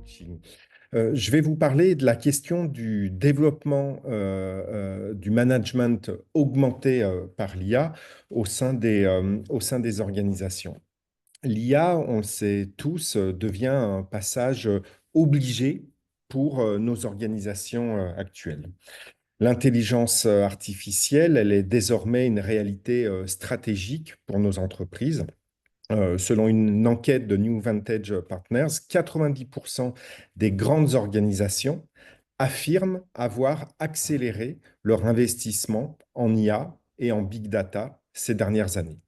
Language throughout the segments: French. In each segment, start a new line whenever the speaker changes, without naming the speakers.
coaching. Je vais vous parler de la question du développement du management augmenté par l'IA au sein des organisations. L'IA, on le sait tous, devient un passage obligé pour nos organisations actuelles. L'intelligence artificielle, elle est désormais une réalité stratégique pour nos entreprises. Selon une enquête de New Vantage Partners, 90% des grandes organisations affirment avoir accéléré leur investissement en IA et en big data ces dernières années.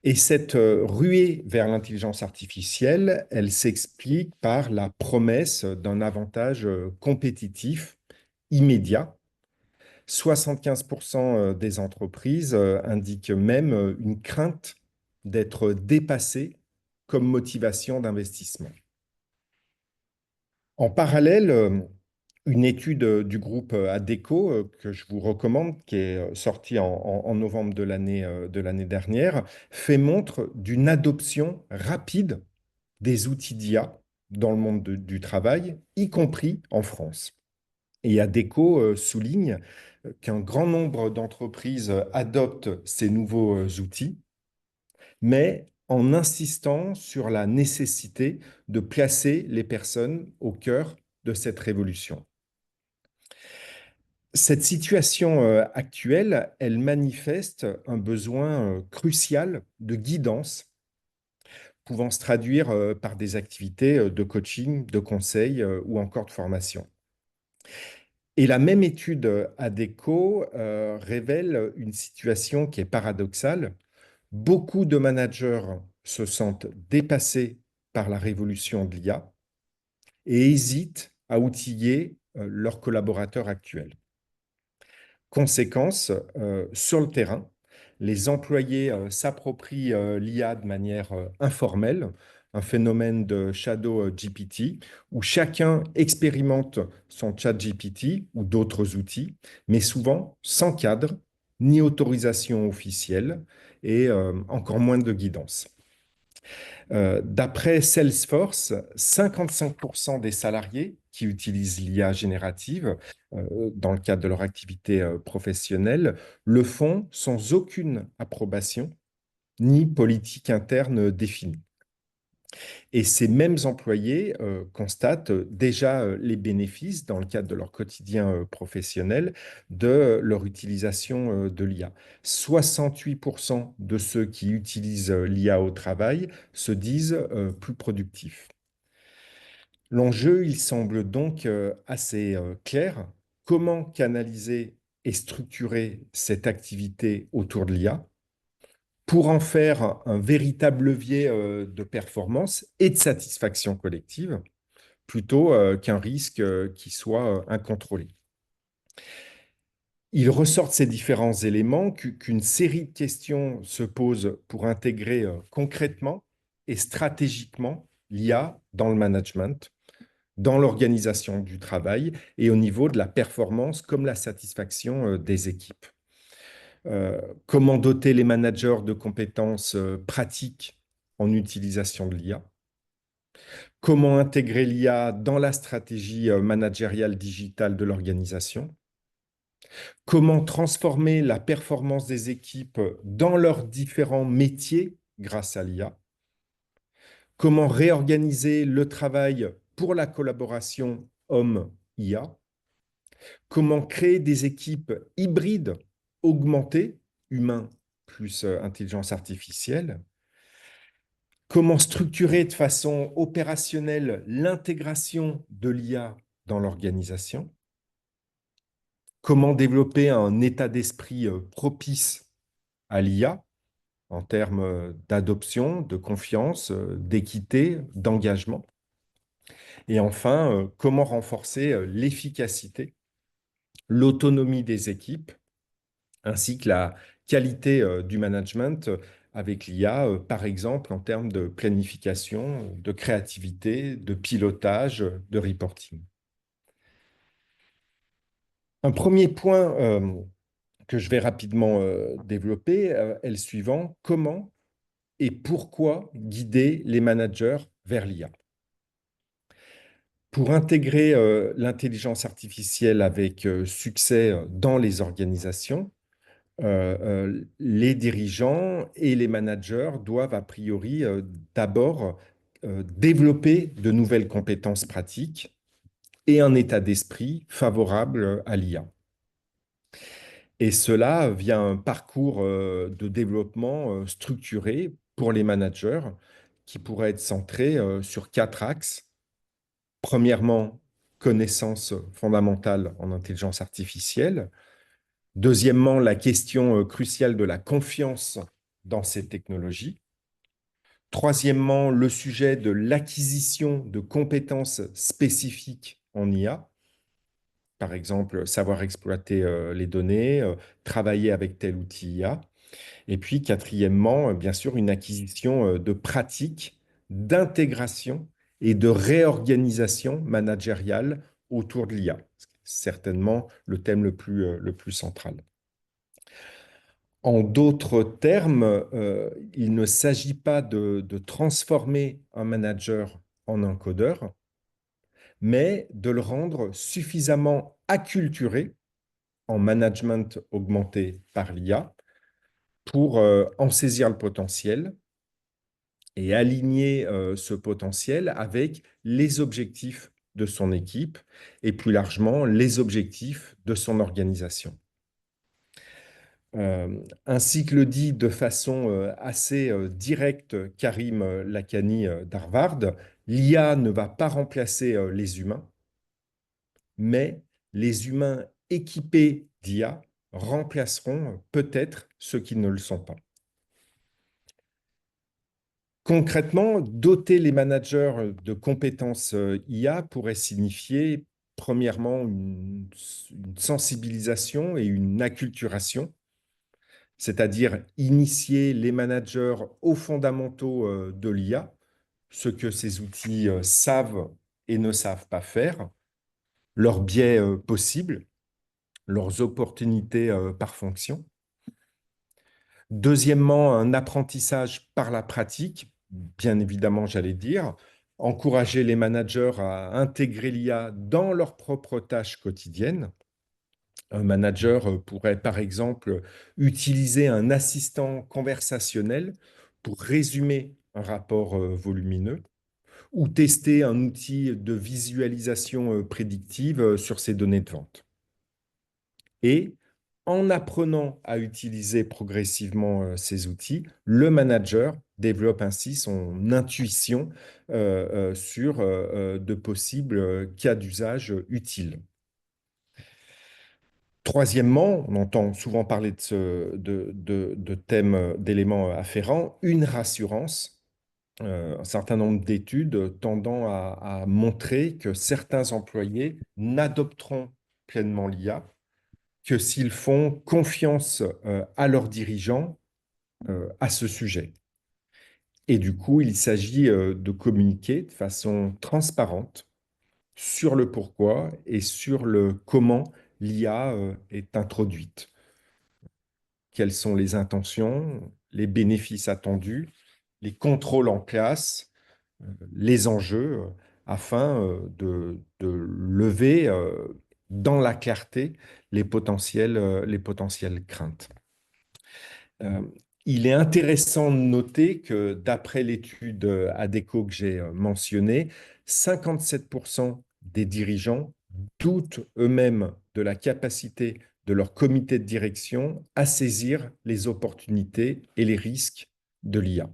Et cette ruée vers l'intelligence artificielle, elle s'explique par la promesse d'un avantage compétitif immédiat. 75% des entreprises indiquent même une crainte d'être dépassées comme motivation d'investissement. En parallèle, une étude du groupe ADECO que je vous recommande, qui est sortie en novembre de l'année dernière, fait montre d'une adoption rapide des outils d'IA dans le monde du travail, y compris en France. Et ADECO souligne qu'un grand nombre d'entreprises adoptent ces nouveaux outils, mais en insistant sur la nécessité de placer les personnes au cœur de cette révolution. Cette situation actuelle, elle manifeste un besoin crucial de guidance, pouvant se traduire par des activités de coaching, de conseil ou encore de formation. Et la même étude ADECO révèle une situation qui est paradoxale. Beaucoup de managers se sentent dépassés par la révolution de l'IA et hésitent à outiller leurs collaborateurs actuels. Conséquence, sur le terrain, les employés s'approprient l'IA de manière informelle, un phénomène de shadow GPT, où chacun expérimente son chat GPT ou d'autres outils, mais souvent sans cadre, ni autorisation officielle et encore moins de guidance. D'après Salesforce, 55% des salariés qui utilisent l'IA générative dans le cadre de leur activité professionnelle le font sans aucune approbation ni politique interne définie. Et ces mêmes employés constatent déjà les bénéfices dans le cadre de leur quotidien professionnel de leur utilisation de l'IA. 68% de ceux qui utilisent l'IA au travail se disent plus productifs. L'enjeu, il semble donc assez clair. Comment canaliser et structurer cette activité autour de l'IA pour en faire un véritable levier de performance et de satisfaction collective, plutôt qu'un risque qui soit incontrôlé. Il ressort de ces différents éléments qu'une série de questions se posent pour intégrer concrètement et stratégiquement l'IA dans le management, dans l'organisation du travail et au niveau de la performance comme la satisfaction des équipes. Comment doter les managers de compétences pratiques en utilisation de l'IA, comment intégrer l'IA dans la stratégie managériale digitale de l'organisation, comment transformer la performance des équipes dans leurs différents métiers grâce à l'IA, comment réorganiser le travail pour la collaboration homme-IA, comment créer des équipes hybrides augmentées, humains plus intelligence artificielle, comment structurer de façon opérationnelle l'intégration de l'IA dans l'organisation, comment développer un état d'esprit propice à l'IA en termes d'adoption, de confiance, d'équité, d'engagement, et enfin, comment renforcer l'efficacité, l'autonomie des équipes ainsi que la qualité du management avec l'IA, par exemple en termes de planification, de créativité, de pilotage, de reporting. Un premier point que je vais rapidement développer est le suivant: comment et pourquoi guider les managers vers l'IA? Pour intégrer l'intelligence artificielle avec succès dans les organisations, les dirigeants et les managers doivent a priori d'abord développer de nouvelles compétences pratiques et un état d'esprit favorable à l'IA. Et cela via un parcours de développement structuré pour les managers qui pourrait être centré sur quatre axes. Premièrement, connaissances fondamentales en intelligence artificielle. Deuxièmement, la question cruciale de la confiance dans ces technologies. Troisièmement, le sujet de l'acquisition de compétences spécifiques en IA. Par exemple, savoir exploiter les données, travailler avec tel outil IA. Et puis, quatrièmement, bien sûr, une acquisition de pratiques d'intégration et de réorganisation managériale autour de l'IA. Certainement le thème le plus central. En d'autres termes, il ne s'agit pas de transformer un manager en un codeur, mais de le rendre suffisamment acculturé en management augmenté par l'IA pour en saisir le potentiel et aligner ce potentiel avec les objectifs de son équipe et plus largement les objectifs de son organisation. Ainsi que le dit de façon assez directe Karim Lakhani d'Harvard, l'IA ne va pas remplacer les humains, mais les humains équipés d'IA remplaceront peut-être ceux qui ne le sont pas. Concrètement, doter les managers de compétences IA pourrait signifier, premièrement, une sensibilisation et une acculturation, c'est-à-dire initier les managers aux fondamentaux de l'IA, ce que ces outils savent et ne savent pas faire, leurs biais possibles, leurs opportunités par fonction. Deuxièmement, un apprentissage par la pratique, bien évidemment, j'allais dire, encourager les managers à intégrer l'IA dans leurs propres tâches quotidiennes. Un manager pourrait, par exemple, utiliser un assistant conversationnel pour résumer un rapport volumineux ou tester un outil de visualisation prédictive sur ses données de vente. Et en apprenant à utiliser progressivement ces outils, le manager développe ainsi son intuition sur de possibles cas d'usage utiles. Troisièmement, on entend souvent parler de thèmes, d'éléments afférents, une rassurance, un certain nombre d'études tendant à montrer que certains employés n'adopteront pleinement l'IA que s'ils font confiance à leurs dirigeants à ce sujet. Et du coup, il s'agit de communiquer de façon transparente sur le pourquoi et sur le comment l'IA est introduite. Quelles sont les intentions, les bénéfices attendus, les contrôles en place, les enjeux, afin de lever dans la clarté les potentielles craintes. Il est intéressant de noter que d'après l'étude ADECO que j'ai mentionnée, 57% des dirigeants doutent eux-mêmes de la capacité de leur comité de direction à saisir les opportunités et les risques de l'IA.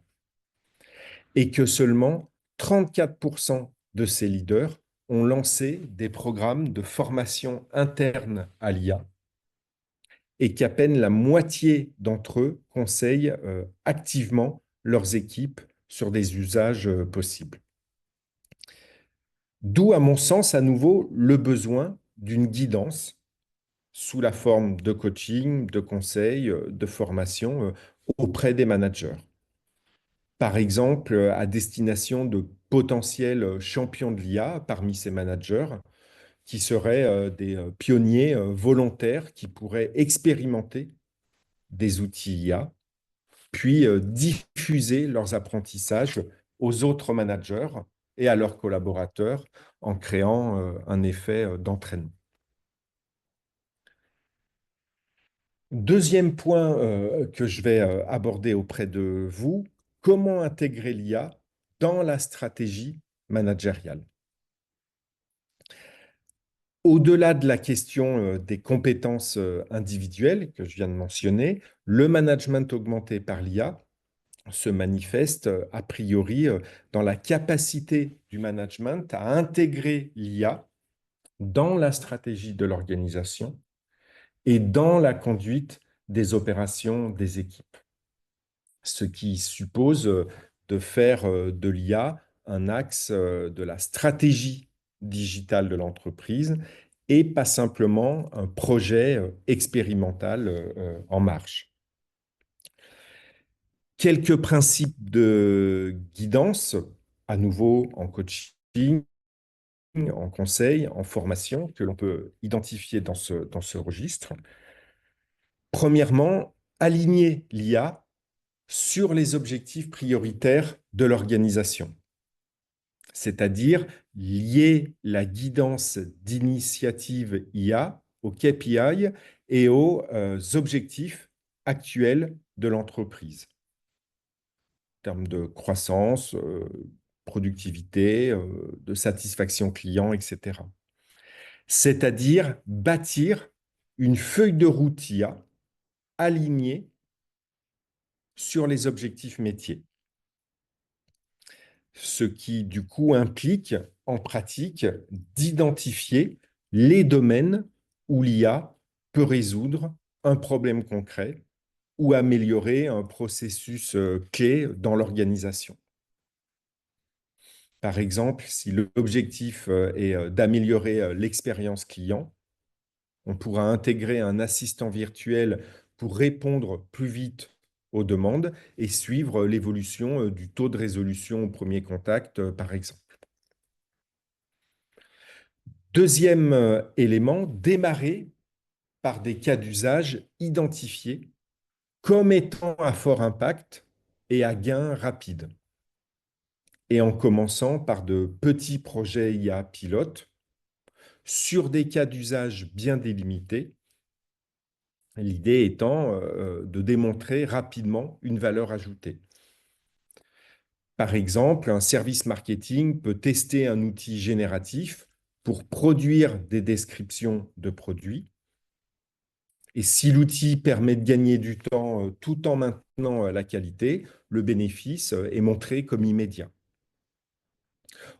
Et que seulement 34% de ces leaders ont lancé des programmes de formation interne à l'IA et qu'à peine la moitié d'entre eux conseillent activement leurs équipes sur des usages possibles. D'où, à mon sens, à nouveau, le besoin d'une guidance sous la forme de coaching, de conseils, de formation auprès des managers. Par exemple, à destination de potentiels champions de l'IA parmi ces managers, qui seraient des pionniers volontaires qui pourraient expérimenter des outils IA, puis diffuser leurs apprentissages aux autres managers et à leurs collaborateurs en créant un effet d'entraînement. Deuxième point que je vais aborder auprès de vous, comment intégrer l'IA dans la stratégie managériale. Au-delà de la question des compétences individuelles que je viens de mentionner, le management augmenté par l'IA se manifeste a priori dans la capacité du management à intégrer l'IA dans la stratégie de l'organisation et dans la conduite des opérations des équipes, ce qui suppose de faire de l'IA un axe de la stratégie digitale de l'entreprise et pas simplement un projet expérimental en marche. Quelques principes de guidance, à nouveau en coaching, en conseil, en formation, que l'on peut identifier dans ce registre. Premièrement, aligner l'IA sur les objectifs prioritaires de l'organisation, c'est-à-dire lier la guidance d'initiative IA aux KPI et aux objectifs actuels de l'entreprise, en termes de croissance, productivité, de satisfaction client, etc. C'est-à-dire bâtir une feuille de route IA alignée sur les objectifs métiers. Ce qui, du coup, implique en pratique d'identifier les domaines où l'IA peut résoudre un problème concret ou améliorer un processus clé dans l'organisation. Par exemple, si l'objectif est d'améliorer l'expérience client, on pourra intégrer un assistant virtuel pour répondre plus vite aux demandes et suivre l'évolution du taux de résolution au premier contact, par exemple. Deuxième élément, démarrer par des cas d'usage identifiés comme étant à fort impact et à gain rapide. Et en commençant par de petits projets IA pilotes sur des cas d'usage bien délimités, l'idée étant de démontrer rapidement une valeur ajoutée. Par exemple, un service marketing peut tester un outil génératif pour produire des descriptions de produits. Et si l'outil permet de gagner du temps tout en maintenant la qualité, le bénéfice est montré comme immédiat.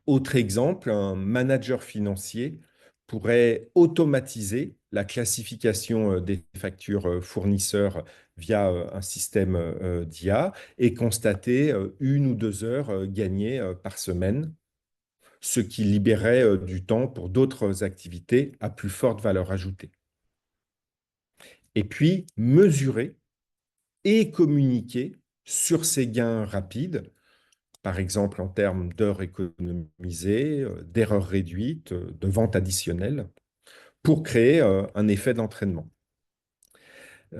Autre exemple, un manager financier pourrait automatiser la classification des factures fournisseurs via un système d'IA et constater 1 ou 2 heures gagnées par semaine, ce qui libérerait du temps pour d'autres activités à plus forte valeur ajoutée. Et puis, mesurer et communiquer sur ces gains rapides, par exemple en termes d'heures économisées, d'erreurs réduites, de ventes additionnelles, pour créer un effet d'entraînement.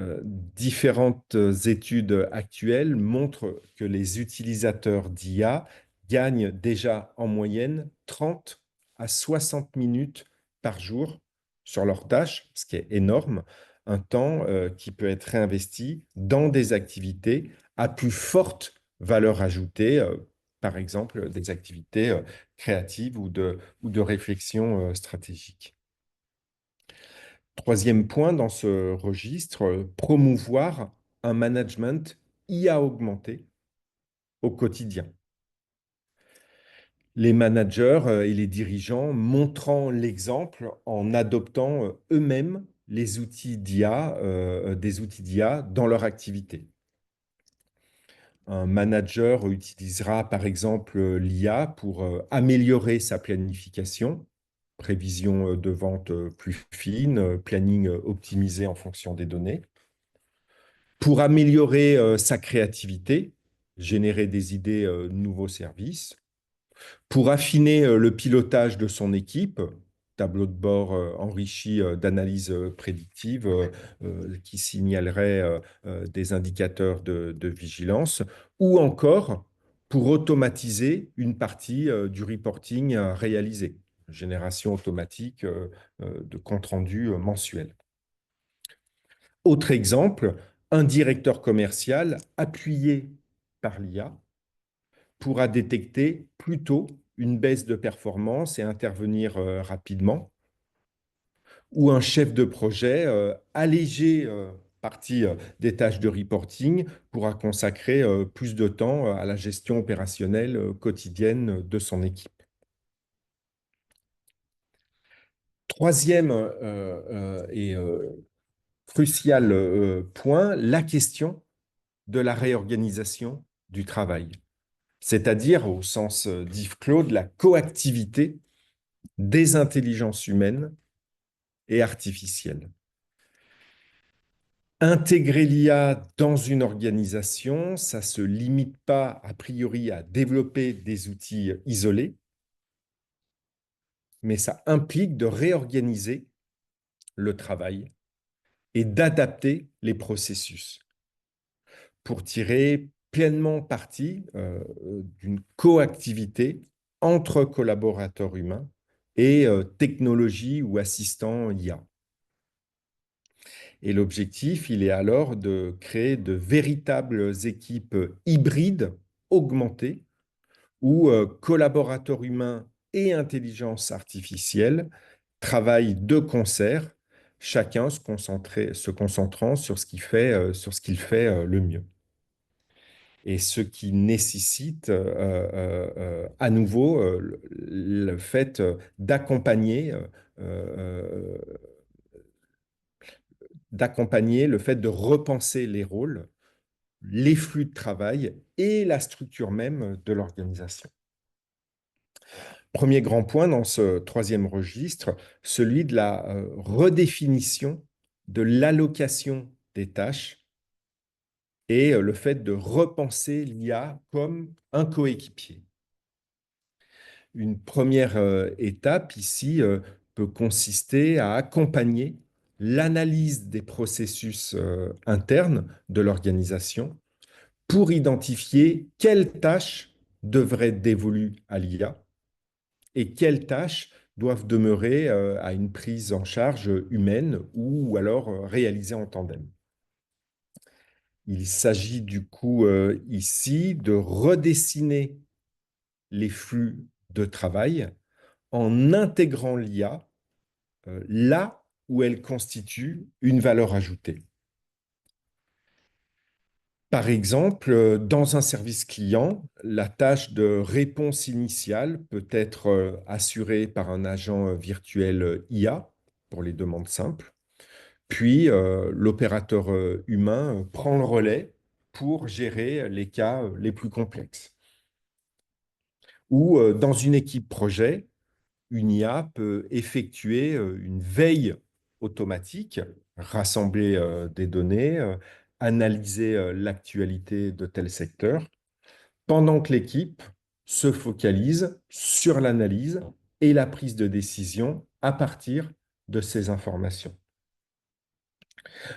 Différentes études actuelles montrent que les utilisateurs d'IA gagnent déjà en moyenne 30 à 60 minutes par jour sur leurs tâches, ce qui est énorme, un temps qui peut être réinvesti dans des activités à plus forte valeur ajoutée, par exemple des activités créatives ou de réflexion stratégique. Troisième point dans ce registre, promouvoir un management IA augmenté au quotidien. Les managers et les dirigeants montrant l'exemple en adoptant eux-mêmes les outils d'IA, des outils d'IA dans leur activité. Un manager utilisera par exemple l'IA pour améliorer sa planification, prévision de vente plus fine, planning optimisé en fonction des données, pour améliorer sa créativité, générer des idées de nouveaux services, pour affiner le pilotage de son équipe, tableau de bord enrichi d'analyses prédictives qui signaleraient des indicateurs de vigilance, ou encore pour automatiser une partie du reporting réalisé. génération automatique de compte rendu mensuel. Autre exemple, un directeur commercial appuyé par l'IA pourra détecter plus tôt une baisse de performance et intervenir rapidement, ou un chef de projet allégé partie des tâches de reporting pourra consacrer plus de temps à la gestion opérationnelle quotidienne de son équipe. Troisième et crucial point, la question de la réorganisation du travail, c'est-à-dire, au sens d'Yves Claude, la coactivité des intelligences humaines et artificielles. Intégrer l'IA dans une organisation, ça ne se limite pas a priori à développer des outils isolés, mais ça implique de réorganiser le travail et d'adapter les processus pour tirer pleinement parti d'une coactivité entre collaborateurs humains et technologies ou assistants IA. Et l'objectif, il est alors de créer de véritables équipes hybrides augmentées où collaborateurs humains et intelligence artificielle travaillent de concert, chacun se concentrant sur ce qu'il fait le mieux. Et ce qui nécessite à nouveau le fait euh, d'accompagner le fait de repenser les rôles, les flux de travail et la structure même de l'organisation. Premier grand point dans ce troisième registre, celui de la redéfinition de l'allocation des tâches et le fait de repenser l'IA comme un coéquipier. Une première étape ici peut consister à accompagner l'analyse des processus internes de l'organisation pour identifier quelles tâches devraient être dévolues à l'IA et quelles tâches doivent demeurer à une prise en charge humaine ou alors réalisées en tandem. Il s'agit du coup ici de redessiner les flux de travail en intégrant l'IA là où elle constitue une valeur ajoutée. Par exemple, dans un service client, la tâche de réponse initiale peut être assurée par un agent virtuel IA pour les demandes simples. Puis, l'opérateur humain prend le relais pour gérer les cas les plus complexes. Ou dans une équipe projet, une IA peut effectuer une veille automatique, rassembler des données, analyser l'actualité de tel secteur, pendant que l'équipe se focalise sur l'analyse et la prise de décision à partir de ces informations.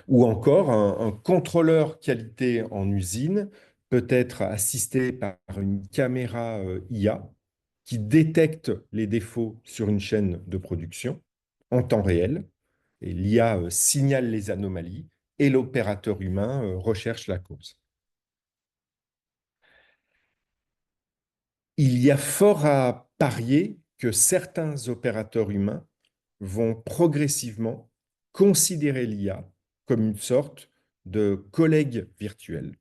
Ou encore, un contrôleur qualité en usine peut être assisté par une caméra IA qui détecte les défauts sur une chaîne de production en temps réel. Et l'IA signale les anomalies et l'opérateur humain recherche la cause. Il y a fort à parier que certains opérateurs humains vont progressivement considérer l'IA comme une sorte de collègue virtuel.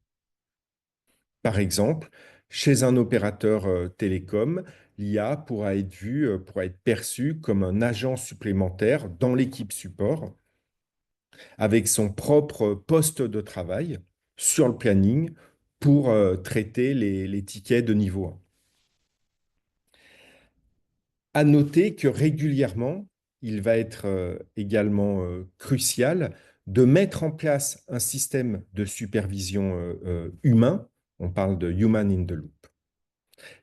Par exemple, chez un opérateur télécom, l'IA pourra être perçue comme un agent supplémentaire dans l'équipe support, avec son propre poste de travail sur le planning pour traiter les tickets de niveau 1. À noter que régulièrement, il va être également crucial de mettre en place un système de supervision humain. On parle de human in the loop.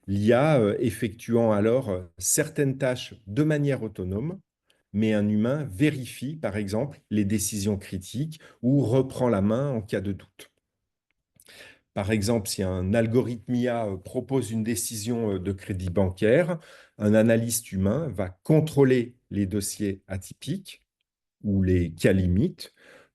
L'IA effectuant alors certaines tâches de manière autonome, mais un humain vérifie, par exemple, les décisions critiques ou reprend la main en cas de doute. Par exemple, si un algorithme IA propose une décision de crédit bancaire, un analyste humain va contrôler les dossiers atypiques ou les cas limites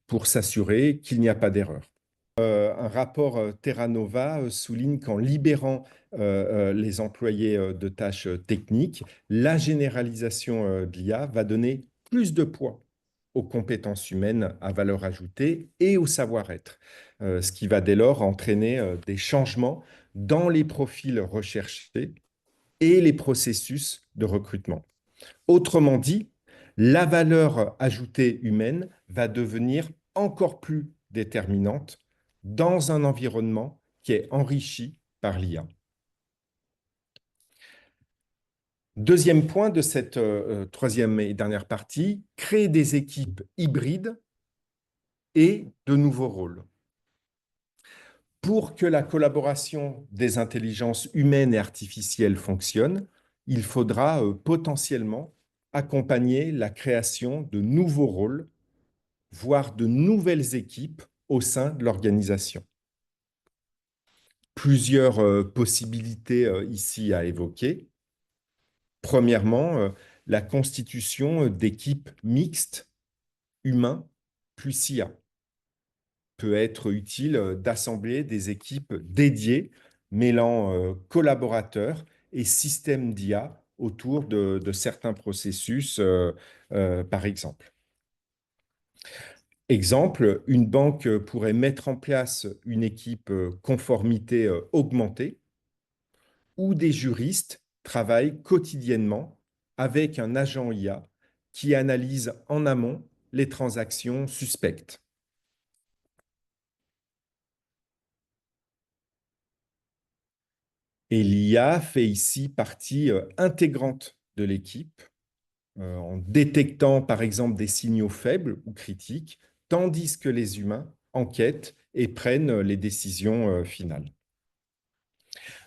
pour s'assurer qu'il n'y a pas d'erreur. Un rapport Terra Nova souligne qu'en libérant les employés de tâches techniques, la généralisation de l'IA va donner plus de poids aux compétences humaines à valeur ajoutée et au savoir-être, ce qui va dès lors entraîner des changements dans les profils recherchés et les processus de recrutement. Autrement dit, la valeur ajoutée humaine va devenir encore plus déterminante dans un environnement qui est enrichi par l'IA. Deuxième point de cette troisième et dernière partie, créer des équipes hybrides et de nouveaux rôles. Pour que la collaboration des intelligences humaines et artificielles fonctionne, il faudra potentiellement accompagner la création de nouveaux rôles, voire de nouvelles équipes au sein de l'organisation. Plusieurs possibilités ici à évoquer. Premièrement, la constitution d'équipes mixtes, humains plus IA. Peut être utile d'assembler des équipes dédiées, mêlant collaborateurs et systèmes d'IA autour de certains processus, par exemple. Exemple, une banque pourrait mettre en place une équipe conformité augmentée où des juristes travaillent quotidiennement avec un agent IA qui analyse en amont les transactions suspectes. Et l'IA fait ici partie intégrante de l'équipe en détectant par exemple des signaux faibles ou critiques, tandis que les humains enquêtent et prennent les décisions finales.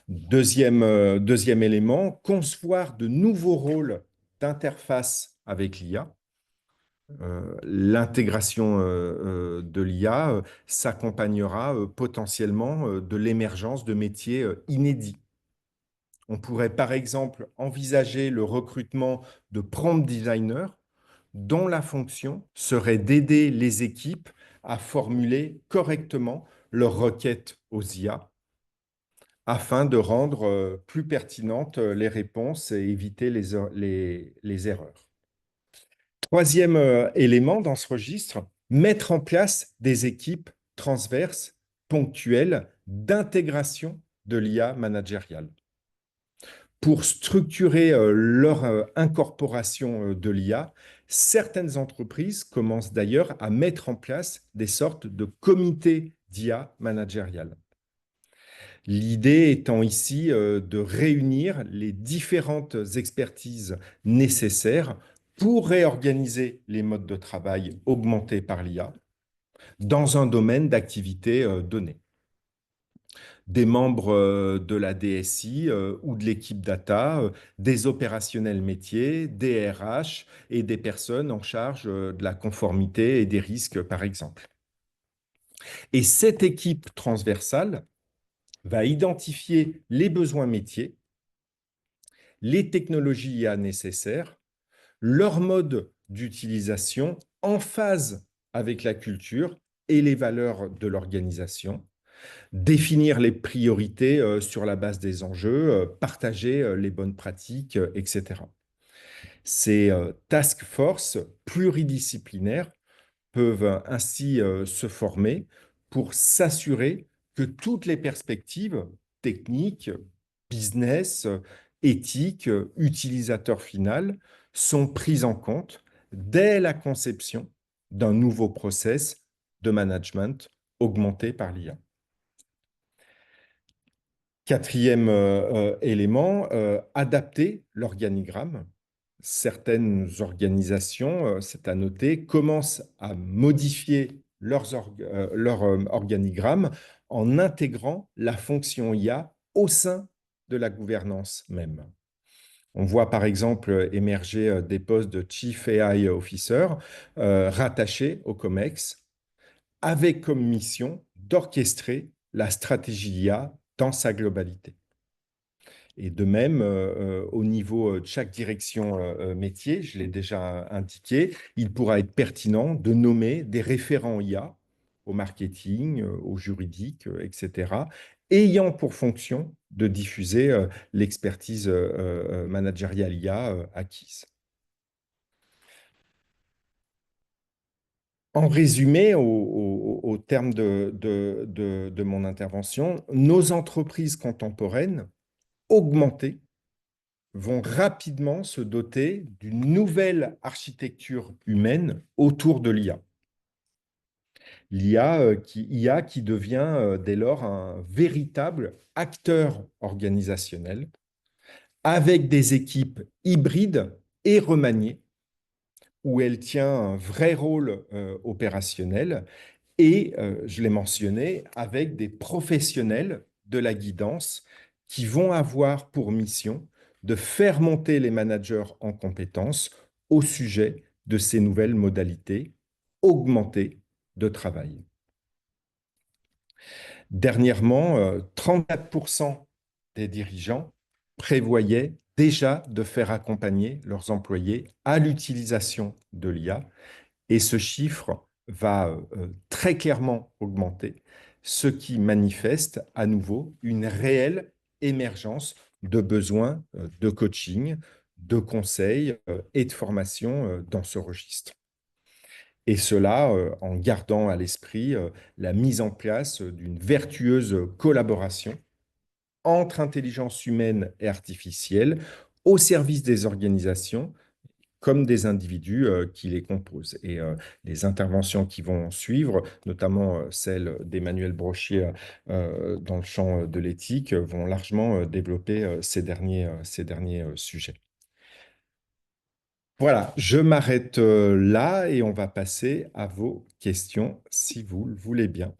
Deuxième élément, concevoir de nouveaux rôles d'interface avec l'IA. L'intégration de l'IA s'accompagnera potentiellement de l'émergence de métiers inédits. On pourrait par exemple envisager le recrutement de prompt designers dont la fonction serait d'aider les équipes à formuler correctement leurs requêtes aux IA afin de rendre plus pertinentes les réponses et éviter les erreurs. Troisième élément dans ce registre, mettre en place des équipes transverses, ponctuelles, d'intégration de l'IA managériale. Pour structurer leur incorporation de l'IA, certaines entreprises commencent d'ailleurs à mettre en place des sortes de comités d'IA managériales. L'idée étant ici de réunir les différentes expertises nécessaires pour réorganiser les modes de travail augmentés par l'IA dans un domaine d'activité donné. Des membres de la DSI ou de l'équipe data, des opérationnels métiers, des RH et des personnes en charge de la conformité et des risques, par exemple. Et cette équipe transversale va identifier les besoins métiers, les technologies IA nécessaires, leur mode d'utilisation en phase avec la culture et les valeurs de l'organisation, définir les priorités sur la base des enjeux, partager les bonnes pratiques, etc. Ces task force pluridisciplinaires peuvent ainsi se former pour s'assurer que toutes les perspectives techniques, business, éthiques, utilisateur final sont prises en compte dès la conception d'un nouveau process de management augmenté par l'IA. Quatrième élément, adapter l'organigramme. Certaines organisations, c'est à noter, commencent à modifier leur organigramme en intégrant la fonction IA au sein de la gouvernance même. On voit par exemple émerger des postes de Chief AI Officer rattachés au COMEX avec comme mission d'orchestrer la stratégie IA dans sa globalité. Et de même, au niveau de chaque direction métier, je l'ai déjà indiqué, il pourra être pertinent de nommer des référents IA au marketing, au juridique, etc., ayant pour fonction de diffuser l'expertise managériale IA acquise. En résumé, au terme de mon intervention, nos entreprises contemporaines augmentées vont rapidement se doter d'une nouvelle architecture humaine autour de l'IA. IA qui devient dès lors un véritable acteur organisationnel avec des équipes hybrides et remaniées où elle tient un vrai rôle opérationnel et, je l'ai mentionné, avec des professionnels de la guidance qui vont avoir pour mission de faire monter les managers en compétences au sujet de ces nouvelles modalités augmentées de travail. Dernièrement, 34% des dirigeants prévoyaient déjà de faire accompagner leurs employés à l'utilisation de l'IA et ce chiffre va très clairement augmenter, ce qui manifeste à nouveau une réelle émergence de besoins de coaching, de conseils et de formation dans ce registre. Et cela en gardant à l'esprit la mise en place d'une vertueuse collaboration entre intelligence humaine et artificielle au service des organisations comme des individus qui les composent. Et les interventions qui vont suivre, notamment celle d'Emmanuel Brochier dans le champ de l'éthique, vont largement développer ces derniers sujets. Voilà, je m'arrête là et on va passer à vos questions si vous le voulez bien.